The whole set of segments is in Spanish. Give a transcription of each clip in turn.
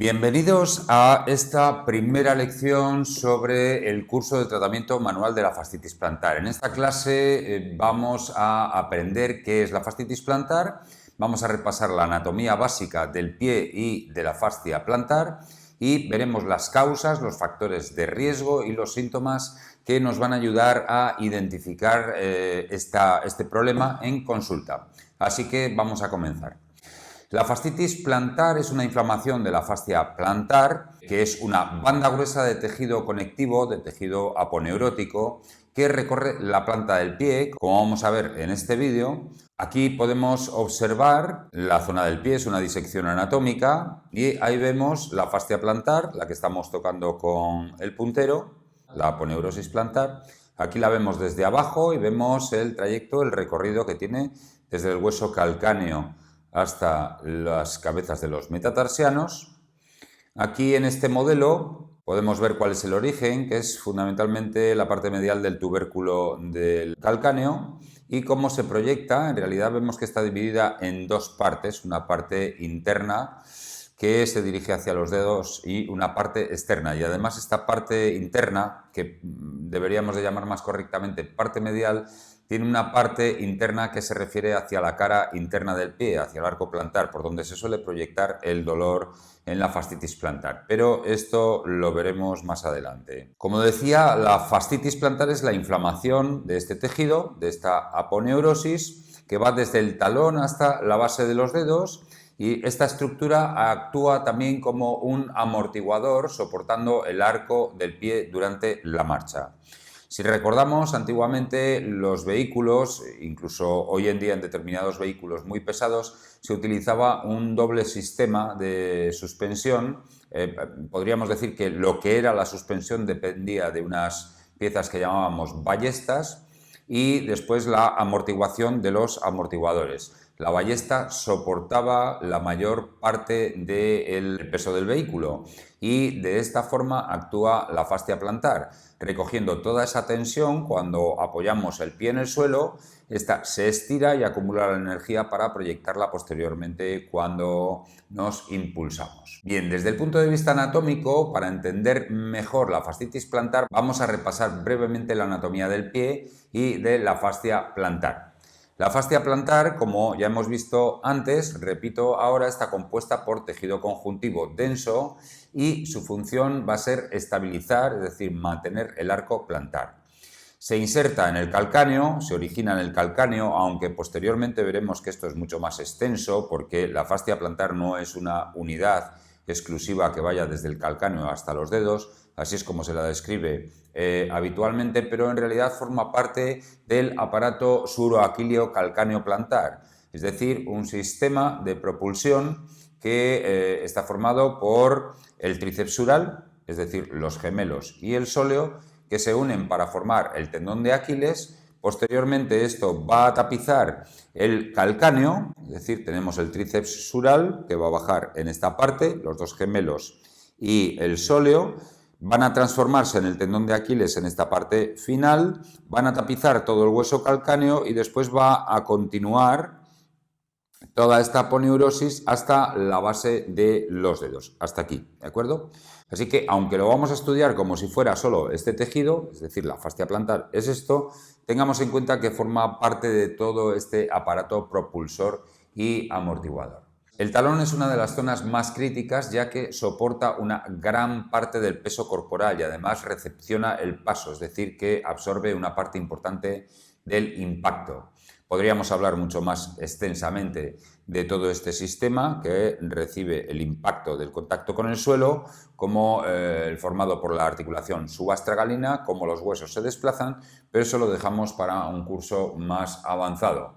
Bienvenidos a esta primera lección sobre el curso de tratamiento manual de la fascitis plantar. En esta clase vamos a aprender qué es la fascitis plantar, vamos a repasar la anatomía básica del pie y de la fascia plantar y veremos las causas, los factores de riesgo y los síntomas que nos van a ayudar a identificar este problema en consulta. Así que vamos a comenzar. La fascitis plantar es una inflamación de la fascia plantar, que es una banda gruesa de tejido conectivo, de tejido aponeurótico, que recorre la planta del pie, como vamos a ver en este vídeo. Aquí podemos observar la zona del pie, es una disección anatómica, y ahí vemos la fascia plantar, la que estamos tocando con el puntero, la aponeurosis plantar. Aquí la vemos desde abajo y vemos el trayecto, el recorrido que tiene desde el hueso calcáneo hasta las cabezas de los metatarsianos. Aquí en este modelo podemos ver cuál es el origen, que es fundamentalmente la parte medial del tubérculo del calcáneo, y cómo se proyecta. En realidad vemos que está dividida en dos partes, una parte interna que se dirige hacia los dedos y una parte externa. Y además esta parte interna, que deberíamos de llamar más correctamente parte medial, tiene una parte interna que se refiere hacia la cara interna del pie, hacia el arco plantar, por donde se suele proyectar el dolor en la fascitis plantar. Pero esto lo veremos más adelante. Como decía, la fascitis plantar es la inflamación de este tejido, de esta aponeurosis, que va desde el talón hasta la base de los dedos. Y esta estructura actúa también como un amortiguador soportando el arco del pie durante la marcha. Si recordamos, antiguamente los vehículos, incluso hoy en día en determinados vehículos muy pesados, se utilizaba un doble sistema de suspensión. Podríamos decir que lo que era la suspensión dependía de unas piezas que llamábamos ballestas y después la amortiguación de los amortiguadores. La ballesta soportaba la mayor parte del peso del vehículo y de esta forma actúa la fascia plantar, recogiendo toda esa tensión. Cuando apoyamos el pie en el suelo, esta se estira y acumula la energía para proyectarla posteriormente cuando nos impulsamos. Bien, desde el punto de vista anatómico, para entender mejor la fascitis plantar, vamos a repasar brevemente la anatomía del pie y de la fascia plantar. La fascia plantar, como ya hemos visto antes, repito ahora, está compuesta por tejido conjuntivo denso y su función va a ser estabilizar, es decir, mantener el arco plantar. Se inserta en el calcáneo, se origina en el calcáneo, aunque posteriormente veremos que esto es mucho más extenso porque la fascia plantar no es una unidad exclusiva que vaya desde el calcáneo hasta los dedos, así es como se la describe habitualmente, pero en realidad forma parte del aparato suroaquileo calcáneo plantar, es decir, un sistema de propulsión que está formado por el tríceps sural, es decir, los gemelos y el sóleo, que se unen para formar el tendón de Aquiles. Posteriormente esto va a tapizar el calcáneo, es decir, tenemos el tríceps sural que va a bajar en esta parte, los dos gemelos y el sóleo, van a transformarse en el tendón de Aquiles en esta parte final, van a tapizar todo el hueso calcáneo y después va a continuar toda esta aponeurosis hasta la base de los dedos, hasta aquí, ¿de acuerdo? Así que, aunque lo vamos a estudiar como si fuera solo este tejido, es decir, la fascia plantar es esto, tengamos en cuenta que forma parte de todo este aparato propulsor y amortiguador. El talón es una de las zonas más críticas ya que soporta una gran parte del peso corporal y además recepciona el paso, es decir, que absorbe una parte importante del impacto. Podríamos hablar mucho más extensamente de todo este sistema que recibe el impacto del contacto con el suelo, como el formado por la articulación subastragalina, cómo los huesos se desplazan, pero eso lo dejamos para un curso más avanzado.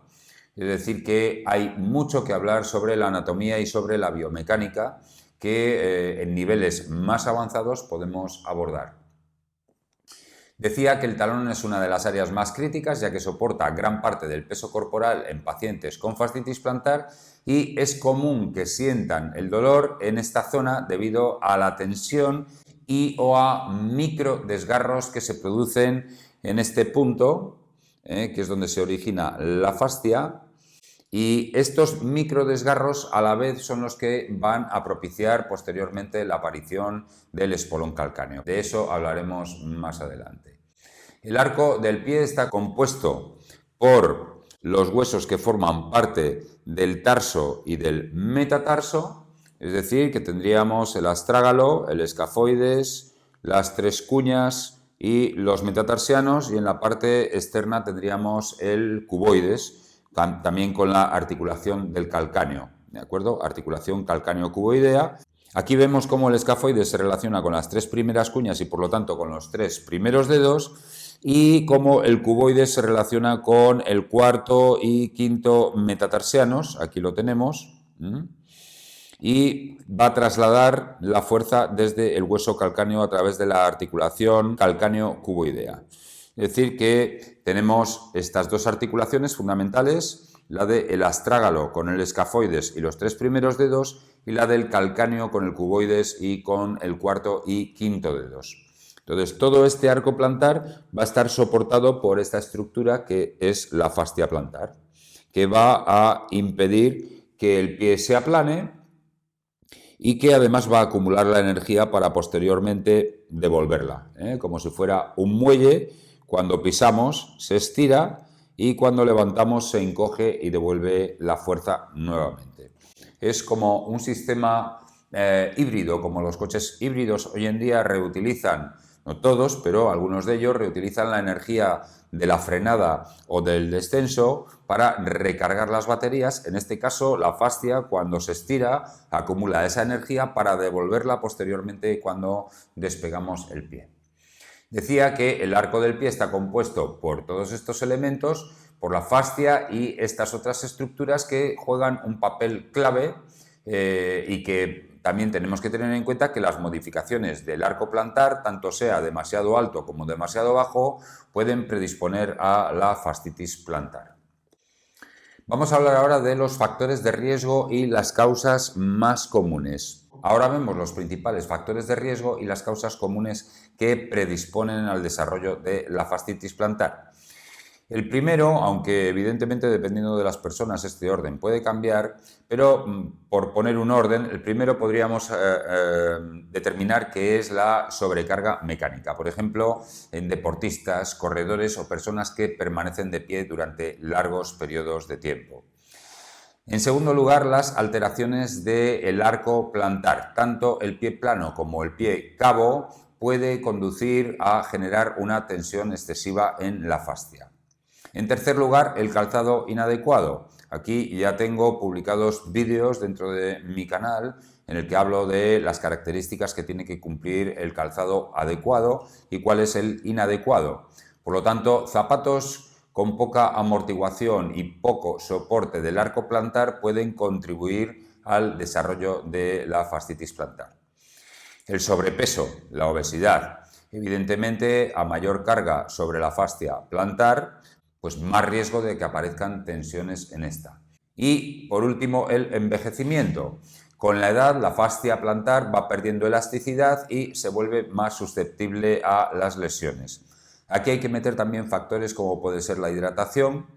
Es decir, que hay mucho que hablar sobre la anatomía y sobre la biomecánica que en niveles más avanzados podemos abordar. Decía que el talón es una de las áreas más críticas ya que soporta gran parte del peso corporal en pacientes con fascitis plantar y es común que sientan el dolor en esta zona debido a la tensión y o a micro desgarros que se producen en este punto, que es donde se origina la fascia, Y estos microdesgarros a la vez son los que van a propiciar posteriormente la aparición del espolón calcáneo. De eso hablaremos más adelante. El arco del pie está compuesto por los huesos que forman parte del tarso y del metatarso, es decir, que tendríamos el astrágalo, el escafoides, las tres cuñas y los metatarsianos, y en la parte externa tendríamos el cuboides, también con la articulación del calcáneo, ¿de acuerdo? Articulación calcáneo-cuboidea. Aquí vemos cómo el escafoides se relaciona con las tres primeras cuñas y por lo tanto con los tres primeros dedos, y cómo el cuboides se relaciona con el cuarto y quinto metatarsianos, aquí lo tenemos, y va a trasladar la fuerza desde el hueso calcáneo a través de la articulación calcáneo-cuboidea. Es decir, que tenemos estas dos articulaciones fundamentales, la del astrágalo con el escafoides y los tres primeros dedos, y la del calcáneo con el cuboides y con el cuarto y quinto dedos. Entonces, todo este arco plantar va a estar soportado por esta estructura que es la fascia plantar, que va a impedir que el pie se aplane y que además va a acumular la energía para posteriormente devolverla, como si fuera un muelle. Cuando pisamos se estira y cuando levantamos se encoge y devuelve la fuerza nuevamente. Es como un sistema híbrido, como los coches híbridos hoy en día reutilizan, no todos, pero algunos de ellos reutilizan la energía de la frenada o del descenso para recargar las baterías. En este caso, la fascia, cuando se estira, acumula esa energía para devolverla posteriormente cuando despegamos el pie. Decía que el arco del pie está compuesto por todos estos elementos, por la fascia y estas otras estructuras que juegan un papel clave y que también tenemos que tener en cuenta que las modificaciones del arco plantar, tanto sea demasiado alto como demasiado bajo, pueden predisponer a la fascitis plantar. Vamos a hablar ahora de los factores de riesgo y las causas más comunes. Ahora vemos los principales factores de riesgo y las causas comunes que predisponen al desarrollo de la fascitis plantar. El primero, aunque evidentemente dependiendo de las personas este orden puede cambiar, pero por poner un orden, el primero podríamos determinar que es la sobrecarga mecánica. Por ejemplo, en deportistas, corredores o personas que permanecen de pie durante largos periodos de tiempo. En segundo lugar, las alteraciones del arco plantar. Tanto el pie plano como el pie cabo puede conducir a generar una tensión excesiva en la fascia. En tercer lugar, el calzado inadecuado. Aquí ya tengo publicados vídeos dentro de mi canal en el que hablo de las características que tiene que cumplir el calzado adecuado y cuál es el inadecuado. Por lo tanto, zapatos con poca amortiguación y poco soporte del arco plantar pueden contribuir al desarrollo de la fascitis plantar. El sobrepeso, la obesidad. Evidentemente, a mayor carga sobre la fascia plantar, pues más riesgo de que aparezcan tensiones en esta. Y por último, el envejecimiento. Con la edad, la fascia plantar va perdiendo elasticidad y se vuelve más susceptible a las lesiones. Aquí hay que meter también factores como puede ser la hidratación.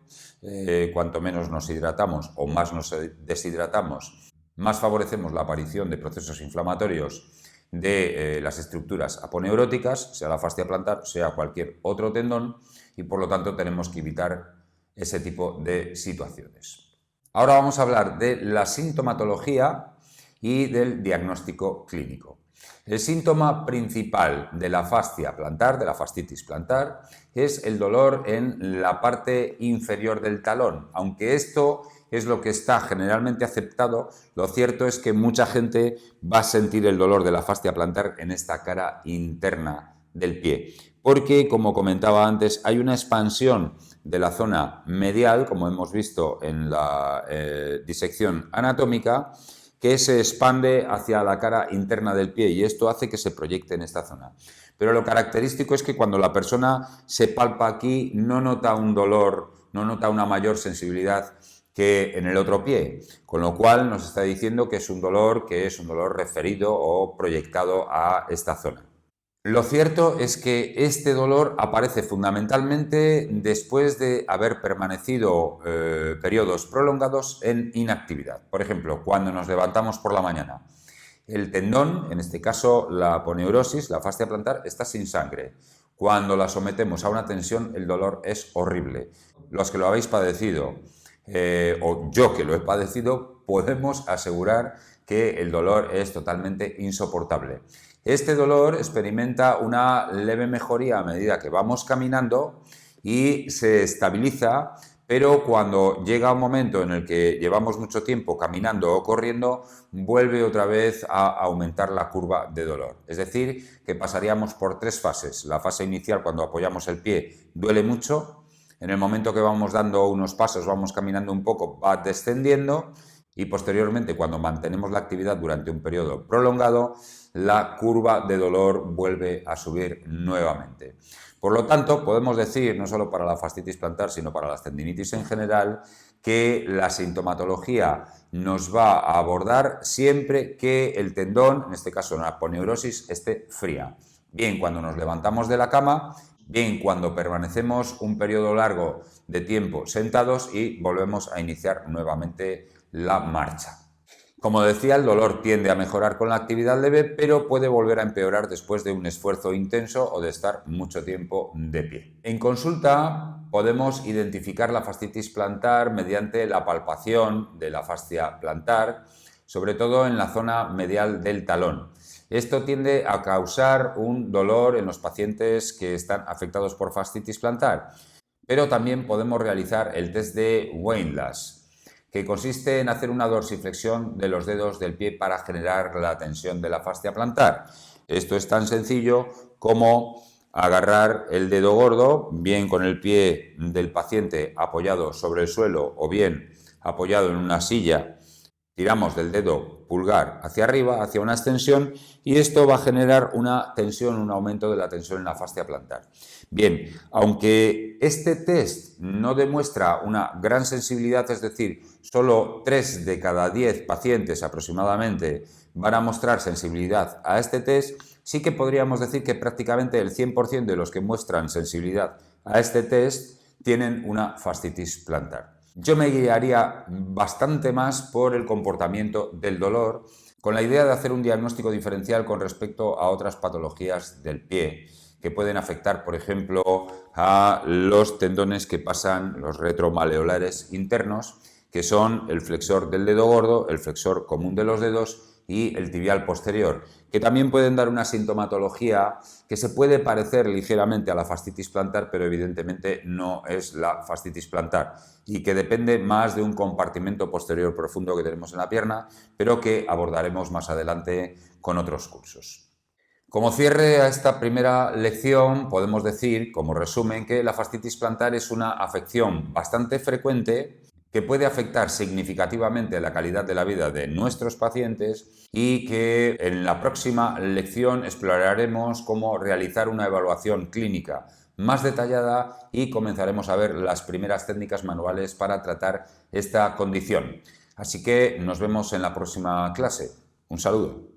Cuanto menos nos hidratamos o más nos deshidratamos, más favorecemos la aparición de procesos inflamatorios de las estructuras aponeuróticas, sea la fascia plantar, sea cualquier otro tendón, y por lo tanto tenemos que evitar ese tipo de situaciones. Ahora vamos a hablar de la sintomatología y del diagnóstico clínico. El síntoma principal de la fascia plantar, de la fascitis plantar, es el dolor en la parte inferior del talón. Aunque esto es lo que está generalmente aceptado, lo cierto es que mucha gente va a sentir el dolor de la fascia plantar en esta cara interna del pie, porque, como comentaba antes, hay una expansión de la zona medial, como hemos visto en la disección anatómica, que se expande hacia la cara interna del pie y esto hace que se proyecte en esta zona. Pero lo característico es que cuando la persona se palpa aquí no nota un dolor, no nota una mayor sensibilidad que en el otro pie, con lo cual nos está diciendo que es un dolor referido o proyectado a esta zona. Lo cierto es que este dolor aparece fundamentalmente después de haber permanecido periodos prolongados en inactividad. Por ejemplo, cuando nos levantamos por la mañana. El tendón, en este caso la aponeurosis, la fascia plantar, está sin sangre. Cuando la sometemos a una tensión, el dolor es horrible. Los que lo habéis padecido, o yo que lo he padecido, podemos asegurar que el dolor es totalmente insoportable. Este dolor experimenta una leve mejoría a medida que vamos caminando y se estabiliza, pero cuando llega un momento en el que llevamos mucho tiempo caminando o corriendo, vuelve otra vez a aumentar la curva de dolor. Es decir, que pasaríamos por 3 fases. La fase inicial, cuando apoyamos el pie, duele mucho. En el momento que vamos dando unos pasos, vamos caminando un poco, va descendiendo. Y posteriormente, cuando mantenemos la actividad durante un periodo prolongado, la curva de dolor vuelve a subir nuevamente. Por lo tanto, podemos decir, no solo para la fascitis plantar, sino para las tendinitis en general, que la sintomatología nos va a abordar siempre que el tendón, en este caso la aponeurosis, esté fría. Bien cuando nos levantamos de la cama, bien cuando permanecemos un periodo largo de tiempo sentados y volvemos a iniciar nuevamente la marcha. Como decía, el dolor tiende a mejorar con la actividad leve, pero puede volver a empeorar después de un esfuerzo intenso o de estar mucho tiempo de pie. En consulta podemos identificar la fascitis plantar mediante la palpación de la fascia plantar, sobre todo en la zona medial del talón. Esto tiende a causar un dolor en los pacientes que están afectados por fascitis plantar, pero también podemos realizar el test de Weinlass, que consiste en hacer una dorsiflexión de los dedos del pie para generar la tensión de la fascia plantar. Esto es tan sencillo como agarrar el dedo gordo, bien con el pie del paciente apoyado sobre el suelo o bien apoyado en una silla. Tiramos del dedo pulgar hacia arriba, hacia una extensión, y esto va a generar una tensión, un aumento de la tensión en la fascia plantar. Bien, aunque este test no demuestra una gran sensibilidad, es decir, solo 3 de cada 10 pacientes aproximadamente van a mostrar sensibilidad a este test, sí que podríamos decir que prácticamente el 100% de los que muestran sensibilidad a este test tienen una fascitis plantar. Yo me guiaría bastante más por el comportamiento del dolor, con la idea de hacer un diagnóstico diferencial con respecto a otras patologías del pie, que pueden afectar, por ejemplo, a los tendones que pasan los retromaleolares internos, que son el flexor del dedo gordo, el flexor común de los dedos y el tibial posterior, que también pueden dar una sintomatología que se puede parecer ligeramente a la fascitis plantar, pero evidentemente no es la fascitis plantar, y que depende más de un compartimento posterior profundo que tenemos en la pierna, pero que abordaremos más adelante con otros cursos. Como cierre a esta primera lección, podemos decir, como resumen, que la fascitis plantar es una afección bastante frecuente que puede afectar significativamente la calidad de la vida de nuestros pacientes y que en la próxima lección exploraremos cómo realizar una evaluación clínica más detallada y comenzaremos a ver las primeras técnicas manuales para tratar esta condición. Así que nos vemos en la próxima clase. Un saludo.